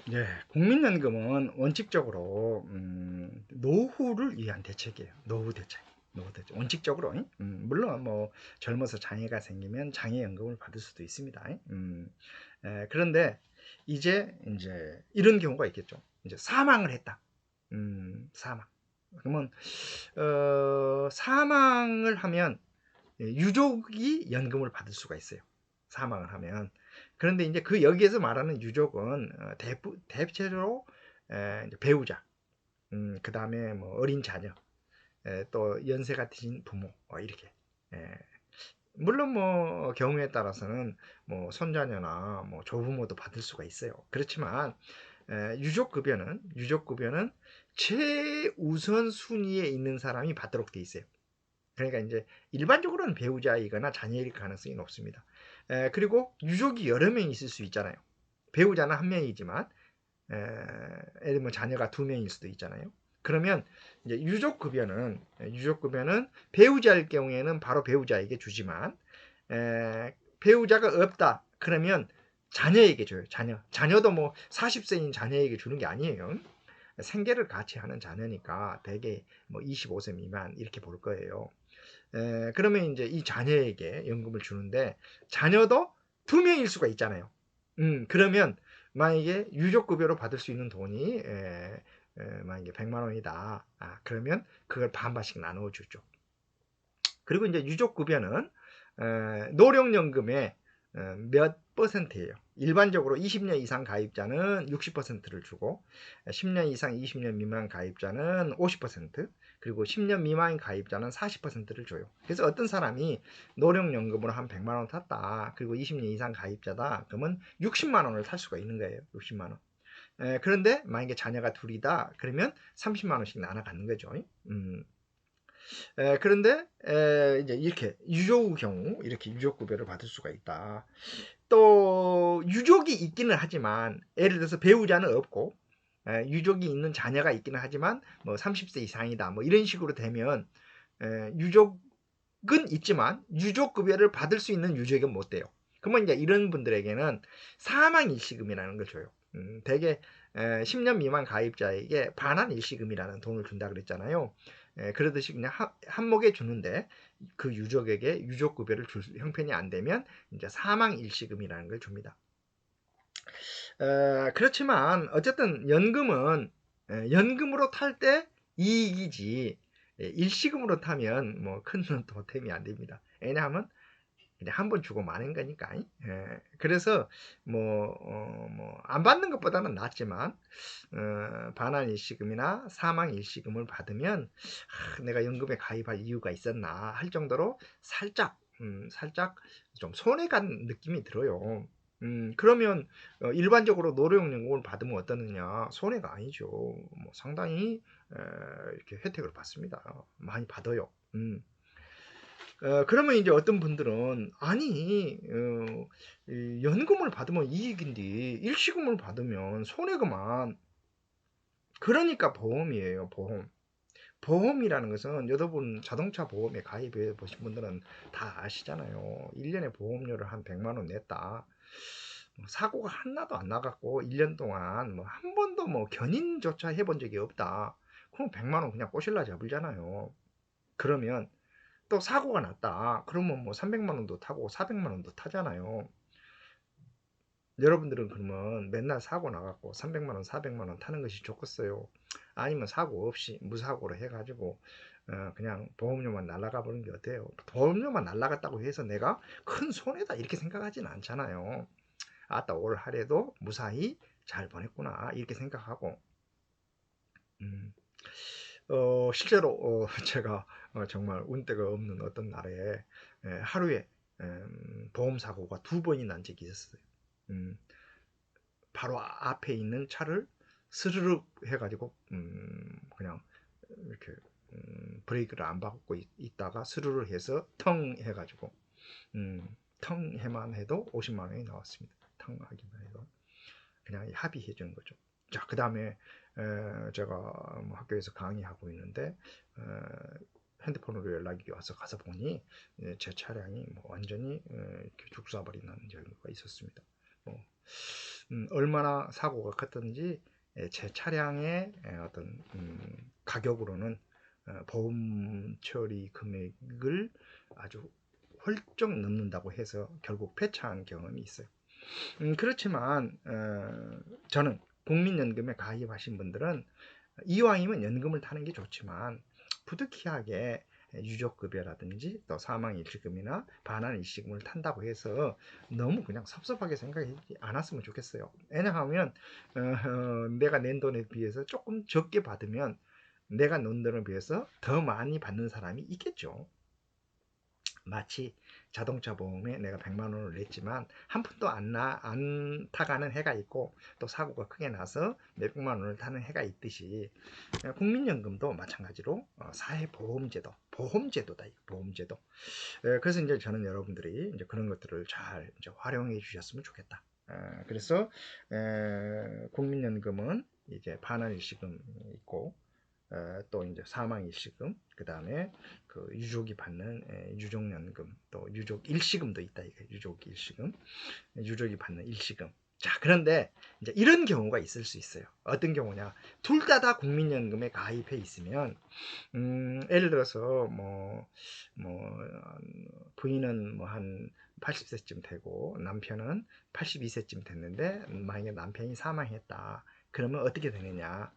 네, 국민연금은 원칙적으로 노후를 위한 대책이에요. 노후 대책. 노후 대책. 원칙적으로. 물론 뭐 젊어서 장애가 생기면 장애연금을 받을 수도 있습니다. 그런데 이제 이런 경우가 있겠죠. 이제 사망을 했다. 사망. 그러면 사망을 하면 유족이 연금을 받을 수가 있어요. 사망을 하면. 그런데 이제 그 여기에서 말하는 유족은 대체로 배우자, 그 다음에 뭐 어린 자녀, 또 연세가 드신 부모, 이렇게. 에, 물론 뭐 경우에 따라서는 뭐 손자녀나 뭐 조부모도 받을 수가 있어요. 그렇지만 유족급여는 최우선 순위에 있는 사람이 받도록 돼 있어요. 그러니까 이제 일반적으로는 배우자이거나 자녀일 가능성이 높습니다. 그리고 유족이 여러 명 있을 수 있잖아요. 배우자는 한 명이지만 예를 들면 자녀가 두 명일 수도 있잖아요. 그러면 이제 유족급여는 배우자일 경우에는 바로 배우자에게 주지만 배우자가 없다 그러면 자녀에게 줘요. 자녀도 뭐 40세인 자녀에게 주는 게 아니에요. 생계를 같이 하는 자녀니까 대개 뭐 25세 미만 이렇게 볼 거예요. 그러면 이제 이 자녀에게 연금을 주는데 자녀도 두 명일 수가 있잖아요. 그러면 만약에 유족급여로 받을 수 있는 돈이 만약에 100만 원이다. 그러면 그걸 반반씩 나누어 주죠. 그리고 이제 유족급여는 노령연금의 몇 퍼센트예요. 일반적으로 20년 이상 가입자는 60%를 주고 10년 이상 20년 미만 가입자는 50%, 그리고 10년 미만 가입자는 40%를 줘요. 그래서 어떤 사람이 노령연금으로 한 100만 원 탔다. 그리고 20년 이상 가입자다. 그러면 60만 원을 탈 수가 있는 거예요. 60만 원. 그런데 만약에 자녀가 둘이다. 그러면 30만 원씩 나눠 갖는 거죠. 그런데 이제 이렇게 유족 경우 이렇게 유족급여를 받을 수가 있다. 또 유족이 있기는 하지만 예를 들어서 배우자는 없고 유족이 있는 자녀가 있기는 하지만 뭐 30세 이상이다 뭐 이런 식으로 되면 유족은 있지만 유족급여를 받을 수 있는 유족은 못 돼요. 그러면 이제 이런 분들에게는 사망일시금이라는 걸 줘요. 대개 10년 미만 가입자에게 반환 일시금이라는 돈을 준다 그랬잖아요. 그러듯이 그냥 한목에 주는데 그 유족에게 유족급여를 줄 형편이 안 되면 이제 사망일시금이라는 걸 줍니다. 그렇지만 어쨌든 연금은 연금으로 탈 때 이익이지 일시금으로 타면 뭐 큰 보탬이 안 됩니다. 왜냐하면 그냥 한 번 주고 마는 거니까. 그래서 안 받는 것보다는 낫지만 반환 일시금이나 사망 일시금을 받으면 내가 연금에 가입할 이유가 있었나 할 정도로 살짝 좀 손해 간 느낌이 들어요. 그러면 일반적으로 노령연금을 받으면 어떠느냐? 손해가 아니죠. 뭐 상당히 이렇게 혜택을 받습니다. 많이 받아요. 그러면 이제 어떤 분들은 아니 연금을 받으면 이익인데 일시금을 받으면 손해구만. 그러니까 보험이에요. 보험이라는 것은 여러분 자동차 보험에 가입해 보신 분들은 다 아시잖아요. 1년에 보험료를 한 100만 원 냈다. 사고가 하나도 안 나갔고 1년 동안 뭐 한 번도 뭐 견인조차 해본 적이 없다. 그럼 100만 원 그냥 꼬실라 잡을잖아요. 그러면 또 사고가 났다. 그러면 뭐 300만 원도 타고 400만 원도 타잖아요. 여러분들은 그러면 맨날 사고 나갖고 300만 원, 400만 원 타는 것이 좋겠어요? 아니면 사고 없이 무사고로 해가지고 그냥 보험료만 날라가 버는 게 어때요? 보험료만 날라갔다고 해서 내가 큰 손해다 이렇게 생각하지는 않잖아요. 아따 올 할애도 무사히 잘 보냈구나 이렇게 생각하고 음, 실제로 제가 정말 운대가 없는 어떤 날에 하루에 보험 사고가 두 번이 난 적이 있었어요. 음, 바로 앞에 있는 차를 스르륵 해가지고 그냥 이렇게 브레이크를 안 밟고 있다가 스르륵 해서 텅 해가지고 텅 해만 해도 50만 원이 나왔습니다. 텅 하기만 해도 그냥 합의해 주는 거죠. 자, 그 다음에 제가 뭐 학교에서 강의하고 있는데 핸드폰으로 연락이 와서 가서 보니 제 차량이 뭐 완전히 이렇게 죽사버리는 경우가 있었습니다. 뭐 얼마나 사고가 컸든지 제 차량의 어떤 가격으로는 보험 처리 금액을 아주 훌쩍 넘는다고 해서 결국 폐차한 경험이 있어요. 그렇지만 저는 국민연금에 가입하신 분들은 이왕이면 연금을 타는 게 좋지만 부득이하게 유족급여라든지 또 사망일시금이나 반환일시금을 탄다고 해서 너무 그냥 섭섭하게 생각하지 않았으면 좋겠어요. 왜냐하면 내가 낸 돈에 비해서 조금 적게 받으면 내가 낸 돈에 비해서 더 많이 받는 사람이 있겠죠. 마치 자동차 보험에 내가 100만 원을 냈지만 한 푼도 안 타가는 해가 있고 또 사고가 크게 나서 몇백만 원을 타는 해가 있듯이 국민연금도 마찬가지로 사회보험제도, 보험제도다, 보험제도. 그래서 이제 저는 여러분들이 이제 그런 것들을 잘 이제 활용해 주셨으면 좋겠다. 그래서 국민연금은 이제 반환일시금 있고 또 이제 사망일시금, 그 다음에 그 유족이 받는 유족연금, 또 유족 일시금도 있다. 이거 유족 일시금, 유족이 받는 일시금. 자, 그런데 이제 이런 경우가 있을 수 있어요. 어떤 경우냐? 둘 다 국민연금에 가입해 있으면, 예를 들어서 부인은 뭐 한 80세쯤 되고 남편은 82세쯤 됐는데 만약에 남편이 사망했다. 그러면 어떻게 되느냐?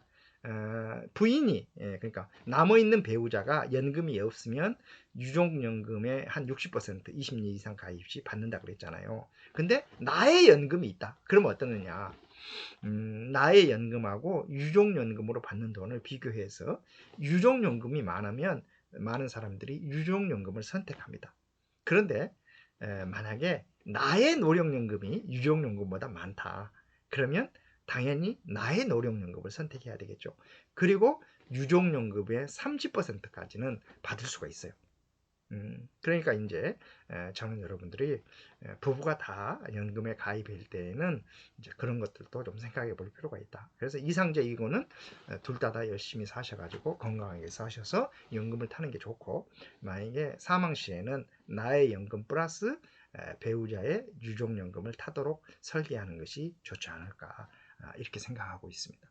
부인이 그러니까 남아있는 배우자가 연금이 없으면 유족연금의 한 60% 20년 이상 가입 시 받는다 그랬잖아요. 근데 나의 연금이 있다. 그러면 어떠느냐? 나의 연금하고 유족연금으로 받는 돈을 비교해서 유족연금이 많으면 많은 사람들이 유족연금을 선택합니다. 그런데 만약에 나의 노령연금이 유족연금보다 많다. 그러면 당연히 나의 노령연금을 선택해야 되겠죠. 그리고 유족연금의 30%까지는 받을 수가 있어요. 그러니까 이제 저는 여러분들이 부부가 다 연금에 가입할 때에는 이제 그런 것들도 좀 생각해 볼 필요가 있다. 그래서 이상적이고는 둘 다 열심히 사셔가지고 건강하게 사셔서 연금을 타는 게 좋고, 만약에 사망 시에는 나의 연금 플러스 배우자의 유족연금을 타도록 설계하는 것이 좋지 않을까, 이렇게 생각하고 있습니다.